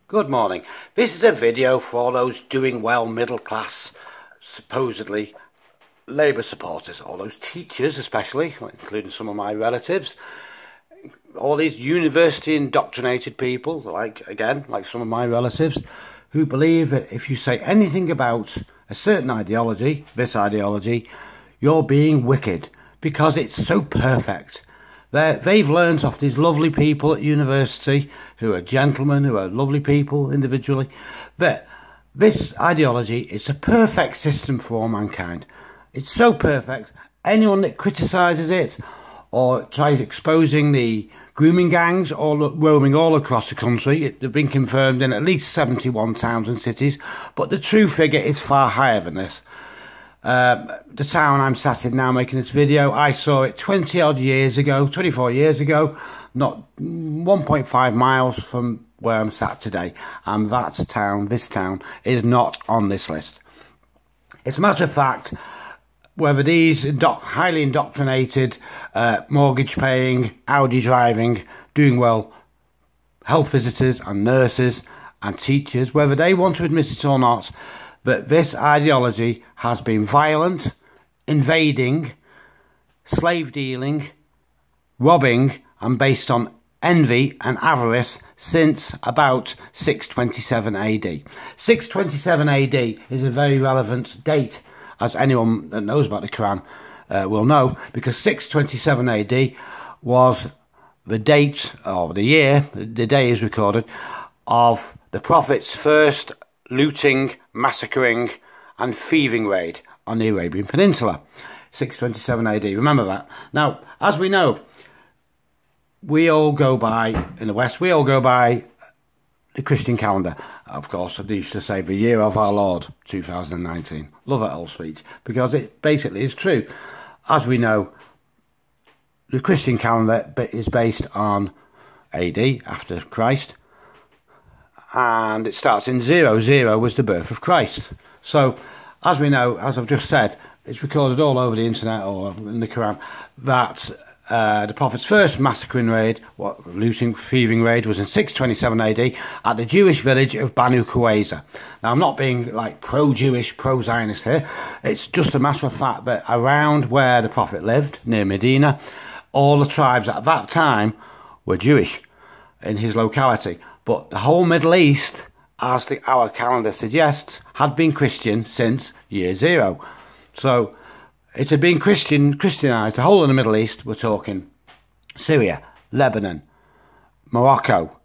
Good morning. This is a video for all those doing well middle class, supposedly Labour supporters, all those teachers especially, including some of my relatives, all these university indoctrinated people, like some of my relatives, who believe that if you say anything about a certain ideology, this ideology, you're being wicked because it's so perfect. They've learnt off these lovely people at university, who are gentlemen, who are lovely people individually, that this ideology is the perfect system for all mankind. It's so perfect, anyone that criticises it or tries exposing the grooming gangs roaming all across the country, they've been confirmed in at least 71 towns and cities, but the true figure is far higher than this. The town I'm sat in now making this video, I saw it 24 years ago, not 1.5 miles from where I'm sat today, and this town is not on this list. It's a matter of fact, whether these highly indoctrinated, mortgage paying, Audi driving, doing well health visitors and nurses and teachers, whether they want to admit it or not, that this ideology has been violent, invading, slave dealing, robbing, and based on envy and avarice since about 627 AD. 627 AD is a very relevant date, as anyone that knows about the Quran will know, because 627 AD was the date, or the year, the day is recorded, of the Prophet's first looting, massacring and thieving raid on the Arabian Peninsula. 627 AD, remember that. Now, as we know, we all go by, in the West, we all go by the Christian calendar. Of course, I used to say the year of our Lord, 2019. Love that old speech, because it basically is true. As we know, the Christian calendar is based on AD, after Christ, and it starts in 00. 0 was the birth of Christ. So, as we know, as I've just said, it's recorded all over the internet or in the Quran that the Prophet's first massacring raid, looting, thieving raid, was in 627 AD at the Jewish village of Banu Qurayza. Now, I'm not being like pro-Jewish, pro-Zionist here. It's just a matter of fact that around where the Prophet lived, near Medina, all the tribes at that time were Jewish in his locality. But the whole Middle East, as our calendar suggests, had been Christian since year 0. So it had been Christianized, the whole of the Middle East. We're talking Syria, Lebanon, Morocco,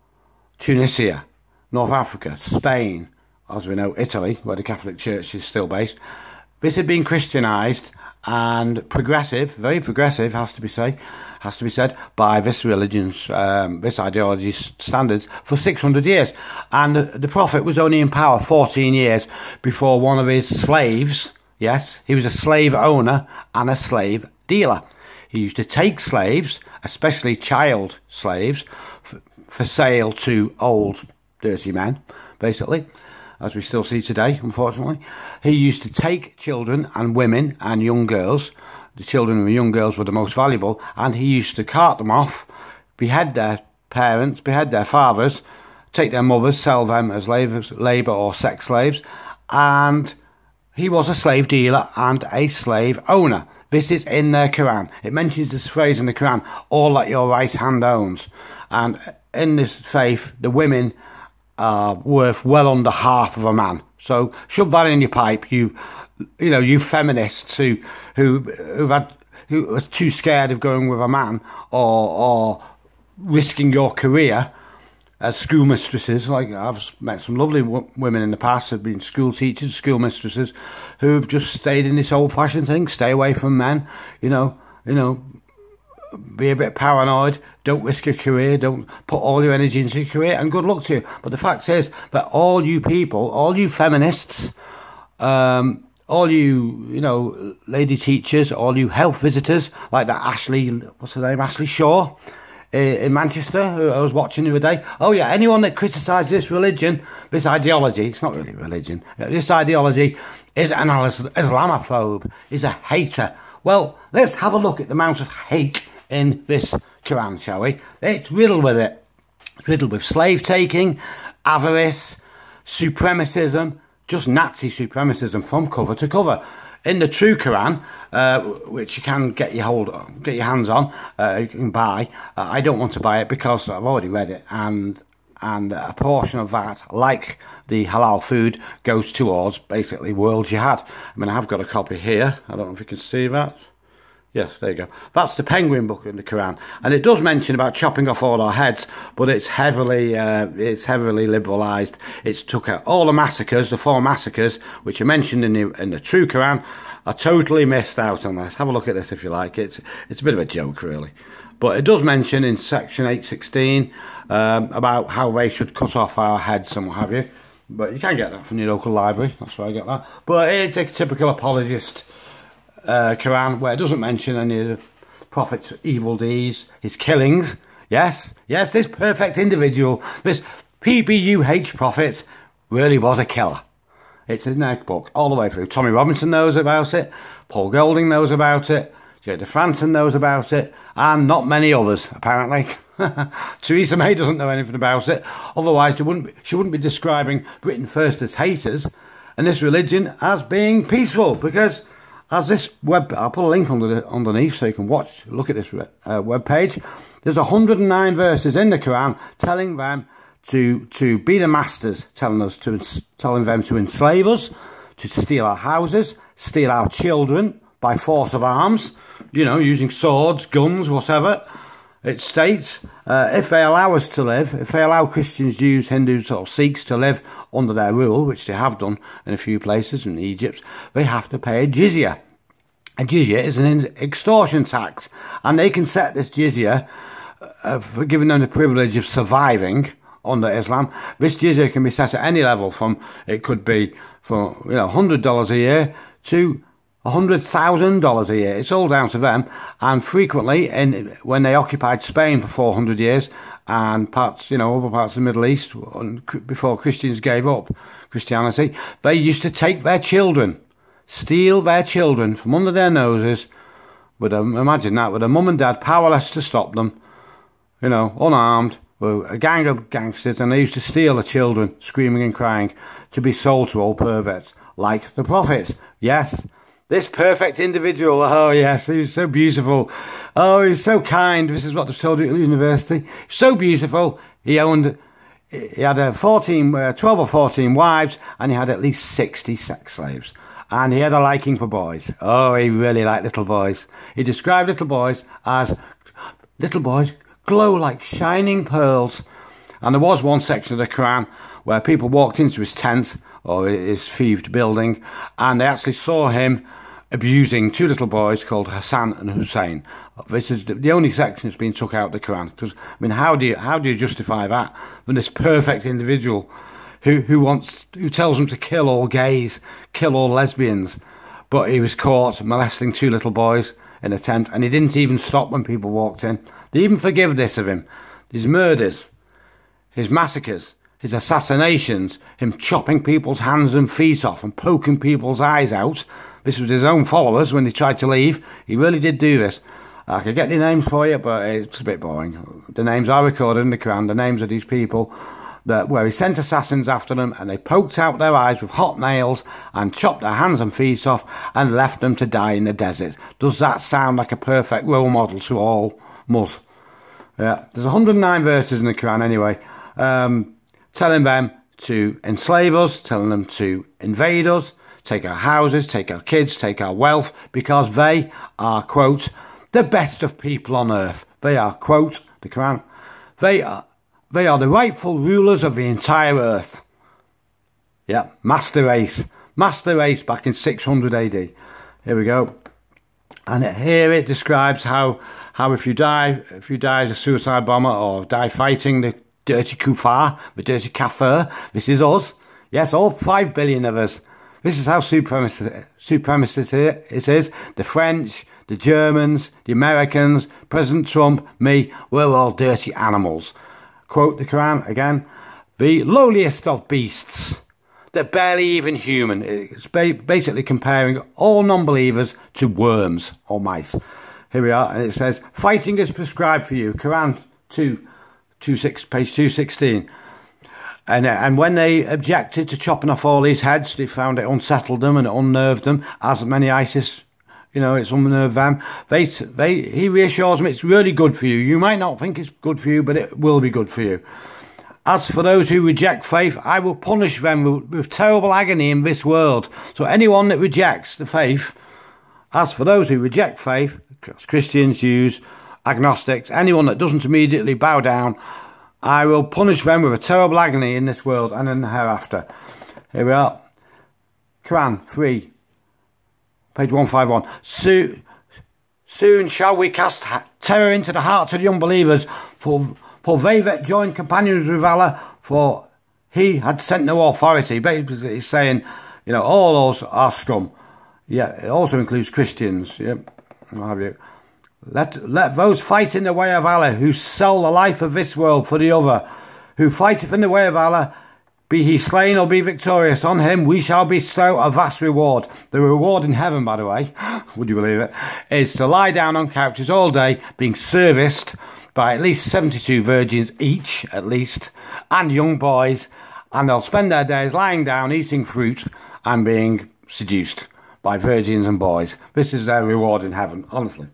Tunisia, North Africa, Spain, as we know, Italy, where the Catholic Church is still based. This had been Christianized and progressive, very progressive, has to be said, by this religion's, this ideology's standards for 600 years. And the Prophet was only in power 14 years before one of his slaves, yes, he was a slave owner and a slave dealer. He used to take slaves, especially child slaves, for sale to old, dirty men, basically, as we still see today, unfortunately. He used to take children and women and young girls. The children and the young girls were the most valuable, and he used to cart them off, behead their parents, behead their fathers, take their mothers, sell them as labour or sex slaves, and he was a slave dealer and a slave owner. This is in their Quran. It mentions this phrase in the Quran, all that your right hand owns. And in this faith, the women are worth well under half of a man. So shove that in your pipe, you feminists who are too scared of going with a man or risking your career as schoolmistresses. Like, I've met some lovely women in the past who've been school teachers, schoolmistresses, who've just stayed in this old-fashioned thing, stay away from men, be a bit paranoid, don't risk your career, don't put all your energy into your career, and good luck to you. But the fact is that all you people, all you feminists, all you, lady teachers, all you health visitors, like that Ashley Shaw in Manchester, who I was watching the other day. Oh yeah, anyone that criticises this religion, this ideology, it's not really religion, this ideology is an Islamophobe, is a hater. Well, let's have a look at the amount of hate in this Quran, shall we? It's riddled with it. It's riddled with slave taking, avarice, supremacism, just Nazi supremacism from cover to cover. In the true Quran, which you can get your hands on, you can buy. I don't want to buy it because I've already read it, and a portion of that, like the halal food, goes towards basically world jihad. I mean, I have got a copy here. I don't know if you can see that. Yes, there you go. That's the Penguin book in the Quran, and it does mention about chopping off all our heads, but it's heavily liberalised. It's took out all the massacres, the 4 massacres which are mentioned in the true Quran, are totally missed out on this. Have a look at this if you like. It's a bit of a joke, really, but it does mention in section 816 about how they should cut off our heads and what have you. But you can get that from your local library. That's where I get that. But it's a typical apologist Quran, where it doesn't mention any of the Prophet's evil deeds, his killings. Yes, this perfect individual, this PBUH Prophet, really was a killer. It's in their book all the way through. Tommy Robinson knows about it, Paul Golding knows about it, Jay DeFranson knows about it, and not many others, apparently. Theresa May doesn't know anything about it, otherwise she wouldn't be describing Britain First as haters and this religion as being peaceful, because as this web, I'll put a link underneath so you can look at this web page. There's 109 verses in the Quran telling them to be the masters, telling them to enslave us, to steal our houses, steal our children by force of arms, you know, using swords, guns, whatever. It states, if they allow us to live, if they allow Christians, Jews, Hindus or Sikhs to live under their rule, which they have done in a few places in Egypt, they have to pay a jizya. A jizya is an extortion tax, and they can set this jizya for giving them the privilege of surviving under Islam. This jizya can be set at any level, it could be from $100 a year to $100,000 a year. It's all down to them. And frequently, when they occupied Spain for 400 years and other parts of the Middle East, before Christians gave up Christianity, they used to take their children, steal their children from under their noses. Imagine that, with a mum and dad powerless to stop them, unarmed, with a gang of gangsters, and they used to steal the children, screaming and crying, to be sold to old perverts like the prophets. Yes. This perfect individual, oh yes, he was so beautiful. Oh, he was so kind. This is what they've told you at university. So beautiful. He had 12 or 14 wives, and he had at least 60 sex slaves. And he had a liking for boys. Oh, he really liked little boys. He described little boys as little boys glow like shining pearls. And there was one section of the Quran where people walked into his tent or his thieved building, and they actually saw him abusing 2 little boys called Hassan and Hussein. This is the only section that's been took out of the Quran. Because I mean, how do you justify that from this perfect individual who tells them to kill all gays, kill all lesbians, but he was caught molesting 2 little boys in a tent, and he didn't even stop when people walked in. They even forgive this of him. His murders, his massacres, his assassinations, him chopping people's hands and feet off and poking people's eyes out. This was his own followers when they tried to leave. He really did do this. I could get the names for you, but it's a bit boring. The names are recorded in the Quran, the names of these people, where he sent assassins after them, and they poked out their eyes with hot nails and chopped their hands and feet off and left them to die in the desert. Does that sound like a perfect role model to all Mus? Yeah, there's 109 verses in the Quran anyway, telling them to enslave us, telling them to invade us, take our houses, take our kids, take our wealth, because they are, quote, the best of people on earth. They are, quote, the Quran, they are the rightful rulers of the entire earth. Yeah, master race back in 600 AD. Here we go. And here it describes how if you die as a suicide bomber or die fighting the dirty kuffar, the dirty kafir, this is us. Yes, all 5 billion of us. This is how supremacist it is. The French, the Germans, the Americans, President Trump, me, we're all dirty animals. Quote the Quran again, the lowliest of beasts. They're barely even human. It's basically comparing all non-believers to worms or mice. Here we are, and it says, fighting is prescribed for you. Quran page 216. And when they objected to chopping off all these heads, they found it unsettled them and it unnerved them, as many ISIS, you know, it's unnerved them. He reassures them it's really good for you. You might not think it's good for you, but it will be good for you. As for those who reject faith, I will punish them with terrible agony in this world. So anyone that rejects the faith, as for those who reject faith, Christians, Jews, agnostics, anyone that doesn't immediately bow down, I will punish them with a terrible agony in this world and in the hereafter. Here we are. Quran 3, page 151. Soon shall we cast terror into the hearts of the unbelievers, for they that joined companions with Allah, for he had sent no authority. Basically, he's saying, you know, all those are scum. Yeah, it also includes Christians. Yep, what have you. Let those fight in the way of Allah, who sell the life of this world for the other, who fighteth in the way of Allah, be he slain or be victorious, on him we shall bestow a vast reward. The reward in heaven, by the way, would you believe it, is to lie down on couches all day, being serviced by at least 72 virgins each, at least, and young boys, and they'll spend their days lying down, eating fruit, and being seduced by virgins and boys. This is their reward in heaven, honestly.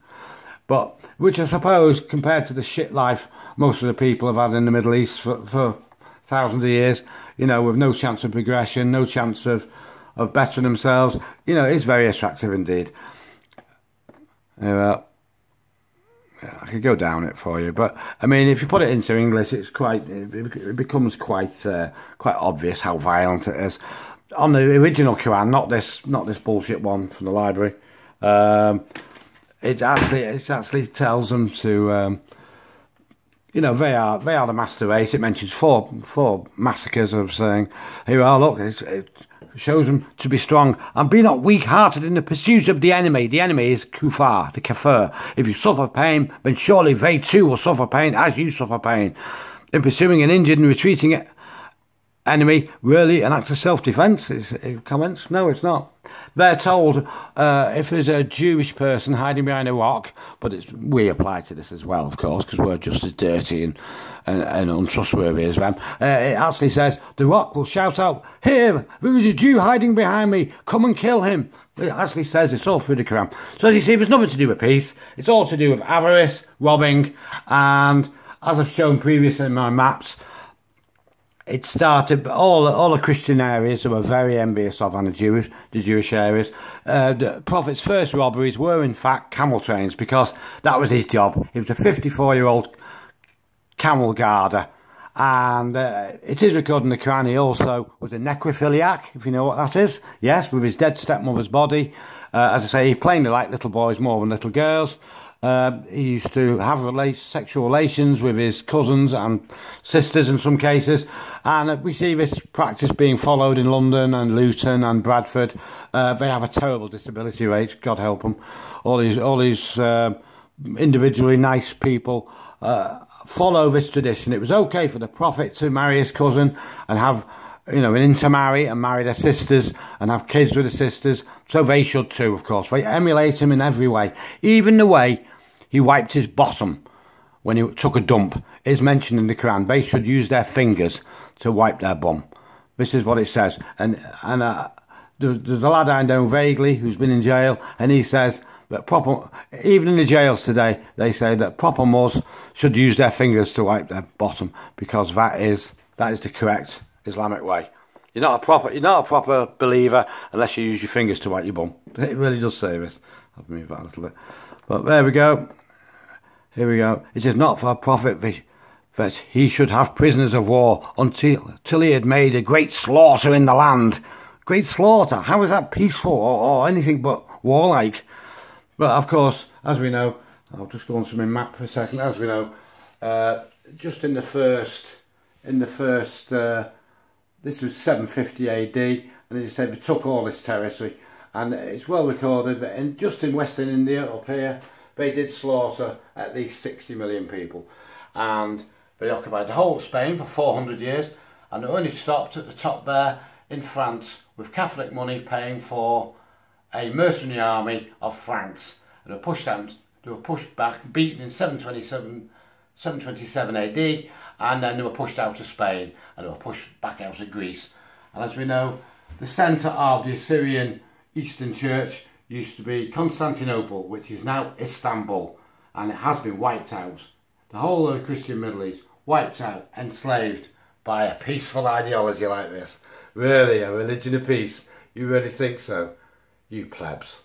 But, which I suppose, compared to the shit life most of the people have had in the Middle East for thousands of years, you know, with no chance of progression, no chance of bettering themselves, you know, it's very attractive indeed. I could go down it for you, but I mean, if you put it into English, it's it becomes quite obvious how violent it is. On the original Quran, not this bullshit one from the library. It actually tells them to, you know, they are the master race. It mentions four massacres of saying, here we are, look, it shows them to be strong. And be not weak-hearted in the pursuit of the enemy. The enemy is kuffar, the kafir. If you suffer pain, then surely they too will suffer pain as you suffer pain. In pursuing an injured and retreating enemy, really an act of self-defence, it comments? No, it's not. They're told if there's a Jewish person hiding behind a rock, but we apply to this as well, of course, because we're just as dirty and untrustworthy as them. It actually says, the rock will shout out, here, there is a Jew hiding behind me, come and kill him. It actually says it's all through the Quran. So as you see, there's nothing to do with peace. It's all to do with avarice, robbing, and as I've shown previously in my maps, it started, all the Christian areas that were very envious of, and the Jewish areas. The Prophet's first robberies were in fact camel trains, because that was his job. He was a 54-year-old camel guarder, and it is recorded in the Quran he also was a necrophiliac, if you know what that is. Yes, with his dead stepmother's body. As I say, he plainly liked little boys more than little girls. He used to have sexual relations with his cousins and sisters in some cases, and we see this practice being followed in London and Luton and Bradford. They have a terrible disability rate, God help them. All these individually nice people follow this tradition. It was okay for the Prophet to marry his cousin and have, you know, an intermarry and marry their sisters and have kids with the sisters, so they should too, of course. They emulate him in every way. Even the way he wiped his bottom when he took a dump is mentioned in the Quran. They should use their fingers to wipe their bum. This is what it says. And there's a lad I know vaguely who's been in jail, and he says that even in the jails today, they say that proper Mus should use their fingers to wipe their bottom, because that is the correct Islamic way. You're not a proper believer unless you use your fingers to wipe your bum. It really does say this. I'll move that a little bit. But there we go. Here we go. It is not for a prophet that he should have prisoners of war until he had made a great slaughter in the land. Great slaughter. How is that peaceful or anything but warlike? But of course, as we know, I'll just go on to my map for a second. As we know, just in the first. This was 750 AD, and as I said, they took all this territory, and it's well recorded that just in Western India, up here, they did slaughter at least 60 million people, and they occupied the whole of Spain for 400 years, and they only stopped at the top there in France, with Catholic money paying for a mercenary army of Franks, and they were pushed back, beaten in 727 AD, and then they were pushed out of Spain, and they were pushed back out of Greece. And as we know, the centre of the Assyrian Eastern Church used to be Constantinople, which is now Istanbul, and it has been wiped out. The whole of the Christian Middle East wiped out, enslaved by a peaceful ideology like this. Really, a religion of peace? You really think so? You plebs.